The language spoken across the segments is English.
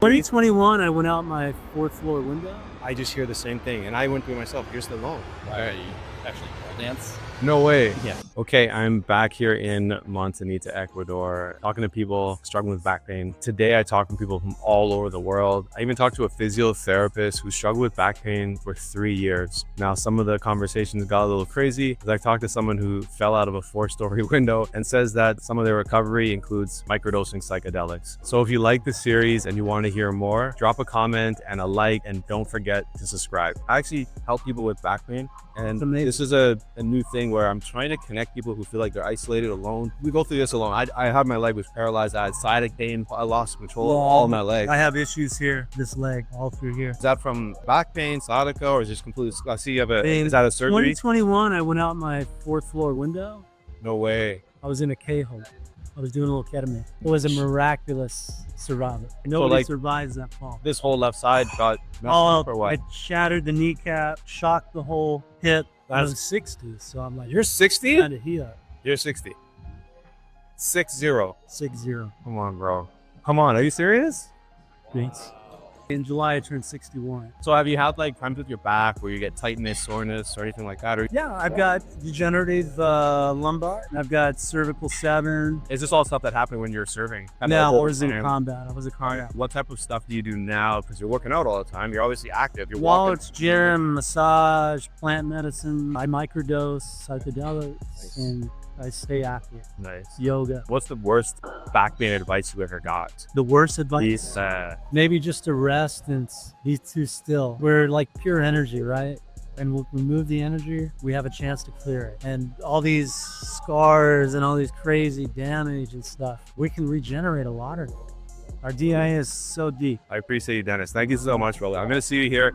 2021, I went out my fourth floor window. I just hear the same thing, and I went through it myself. You're still alone. Why you actually pole dance? No way. Yeah. Okay, I'm back here in Montanita, Ecuador, talking to people struggling with back pain. Today, I talk to people from all over the world. I even talked to a physiotherapist who struggled with back pain for 3 years. Now, some of the conversations got a little crazy. I talked to someone who fell out of a 4-story window and says that some of their recovery includes microdosing psychedelics. So if you like the series and you want to hear more, drop a comment and a like, and don't forget to subscribe. I actually help people with back pain, and this is a new thing where I'm trying to connect people who feel like they're isolated, alone. We go through this alone. I had my leg was paralyzed. I had sciatic pain. I lost control of all of my legs. I have issues here, this leg, all through here. Is that from back pain, sciatica, or is it just completely? I see you have a. Is that a surgery? 2021, I went out my fourth floor window. No way. I was in a K-hole. I was doing a little ketamine. It was a miraculous survival. Nobody survives that fall. This whole left side got all or what? I shattered the kneecap, shocked the whole hip. I was 60, so I'm like, You're 60? Kind of here. You're 60. 60. 60. Come on, bro. Come on. Are you serious? Thanks. In July, I turned 61. So have you had like times with your back where you get tightness, soreness, or anything like that? Or Yeah, I've got degenerative lumbar. I've got cervical severn. is this all stuff that happened when you're serving? No, I was in combat. I was a combat. What type of stuff do you do now? Because you're working out all the time. You're obviously active. You're Well, walking. it's gym, massage, plant medicine. I microdose psychedelics, and I stay active. Nice. Yoga. What's the worst back pain advice you ever got? The worst advice? Maybe just to rest and be too still. We're like pure energy, right? And we'll remove the energy, we have a chance to clear it. And all these scars and all these crazy damage and stuff, we can regenerate a lot of it. Our DNA is so deep. I appreciate you, Dennis. Thank you so much, brother. I'm going to see you here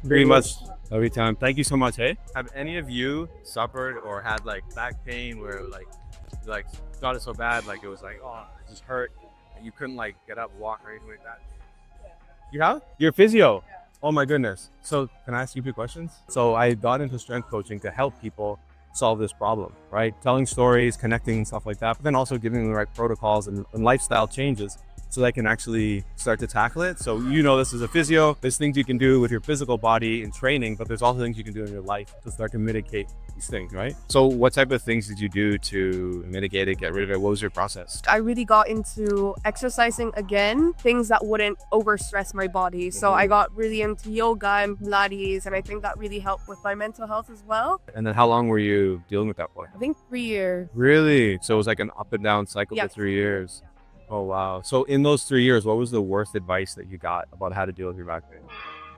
pretty much every time. Thank you so much. Hey, have any of you suffered or had like back pain where like got it so bad, like it was like, oh, it just hurt, and you couldn't like get up, walk, or anything like that? You have? You're a physio? Yeah. Oh my goodness. So can I ask you a few questions? So I got into strength coaching to help people solve this problem, right? Telling stories, connecting, stuff like that, but then also giving them the right protocols and lifestyle changes so they can actually start to tackle it. So this as a physio, there's things you can do with your physical body in training, but there's also things you can do in your life to start to mitigate these things, right? So what type of things did you do to mitigate it, get rid of it? What was your process? I really got into exercising again, things that wouldn't overstress my body. So I got really into yoga and Pilates, and I think that really helped with my mental health as well. And then how long were you dealing with that for? I think 3 years. Really? So it was like an up and down cycle Yeah. for 3 years. Oh, wow. So in those 3 years, what was the worst advice that you got about how to deal with your back pain?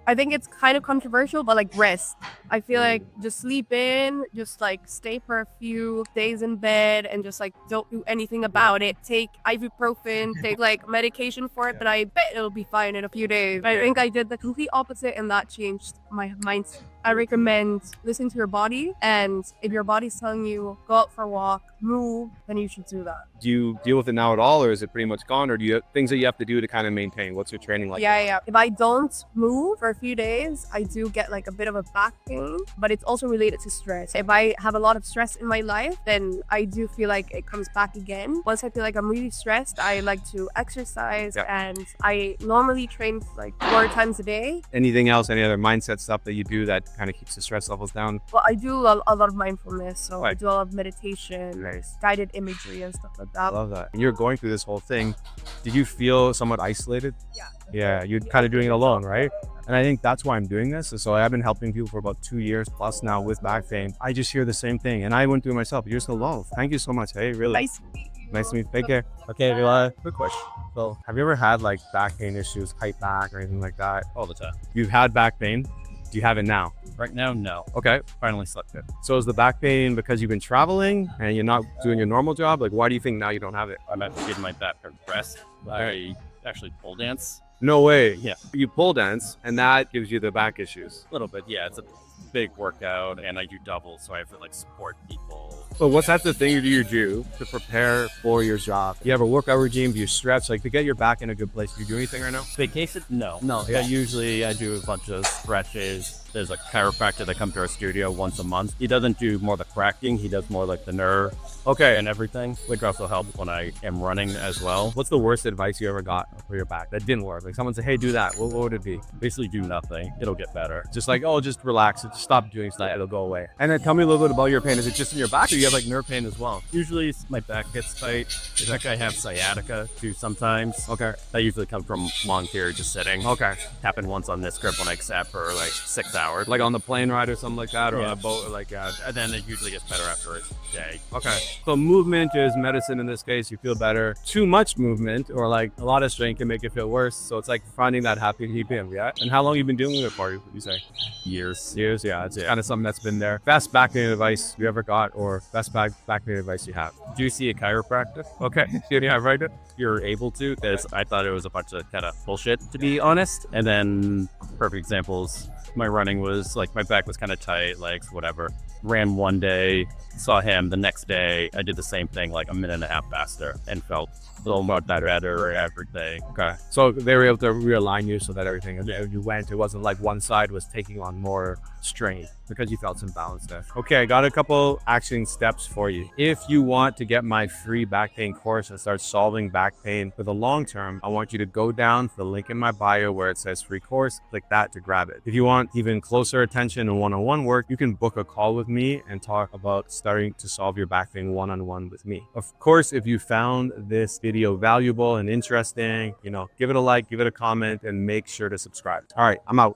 I think it's kind of controversial, but like rest. I feel like just sleep in, just like stay for a few days in bed and just like don't do anything about it. Take ibuprofen, take like medication for it, but I bet it'll be fine in a few days. I think I did the complete opposite and that changed my mindset. I recommend listening to your body, and if your body's telling you go out for a walk, move, then you should do that. Do you deal with it now at all, or is it pretty much gone, or do you have things that you have to do to kind of maintain? What's your training like? Yeah. If I don't move for a few days, I do get like a bit of a back pain, but it's also related to stress. If I have a lot of stress in my life, then I do feel like it comes back again. Once I feel like I'm really stressed, I like to exercise, and I normally train like 4 times a day. Anything else, any other mindset stuff that you do that kind of keeps the stress levels down? Well, I do a lot of mindfulness, so I do a lot of meditation, Nice. guided imagery and stuff like that. I love that. You're going through this whole thing. Did you feel somewhat isolated? Yeah. Yeah, you're kind of doing it alone, right? And I think that's why I'm doing this. So I've been helping people for about 2 years plus now with back pain. I just hear the same thing, and I went through it myself. You're so alone. Thank you so much. Hey, really. Nice to meet you. Nice to meet you. Take care. Okay, Vila, quick question. So have you ever had like back pain issues, tight back or anything like that? All the time. You've had back pain. Do you have it now? Right now, no. Okay. Finally slept good. So is the back pain because you've been traveling and you're not doing your normal job? Like, why do you think now you don't have it? I'm actually getting my back rest. I actually pole dance. No way. Yeah. You pole dance and that gives you the back issues. A little bit, yeah. It's a big workout, and I do doubles, so I have to like support people But what's that the thing you do to prepare for your job? You have a workout regime? Do you stretch? Like to get your back in a good place? Do you do anything right now? Vacation? No. No, Yeah, usually I do a bunch of stretches. There's a chiropractor that comes to our studio once a month. He doesn't do more the cracking. He does more like the nerve Okay. and everything, which also helps when I am running as well. What's the worst advice you ever got for your back that didn't work? Like someone said, hey, do that. What would it be? Basically do nothing. It'll get better. Just like, oh, just relax. Just stop doing stuff. It'll go away. And then tell me a little bit about your pain. Is it just in your back or you have like nerve pain as well? Usually my back gets tight. In fact, I have sciatica too sometimes. Okay. That usually comes from long period just sitting. Okay. Happened once on this grip when I sat for like 6 hours. Like on the plane ride or something like that, or Yeah. a boat, or like, And then it usually gets better after a day. okay. So movement is medicine in this case. You feel better. Too much movement or like a lot of strain can make it feel worse. So it's like finding that happy medium, yeah? And how long you been doing it for, would you say? Years. Years, yeah. It's kind of something that's been there. Best back pain advice you ever got or best back pain advice you have? Do you see a chiropractor? Okay. Yeah, right. You're able to, because I thought it was a bunch of kind of bullshit, to be honest. And then perfect examples, my running was like, my back was kind of tight, legs, whatever. Ran one day, saw him the next day. I did the same thing like a minute and a half faster and felt a little more better everything. Okay. So they were able to realign you so that everything, and you went, it wasn't like one side was taking on more strain because you felt some balance there. Okay, I got a couple action steps for you. If you want to get my free back pain course and start solving back pain for the long term, I want you to go down to the link in my bio where it says free course, click that to grab it. If you want even closer attention and one-on-one work, you can book a call with me and talk about starting to solve your back pain one-on-one with me. Of course, if you found this video valuable and interesting, give it a like, give it a comment, and make sure to subscribe. All right, I'm out.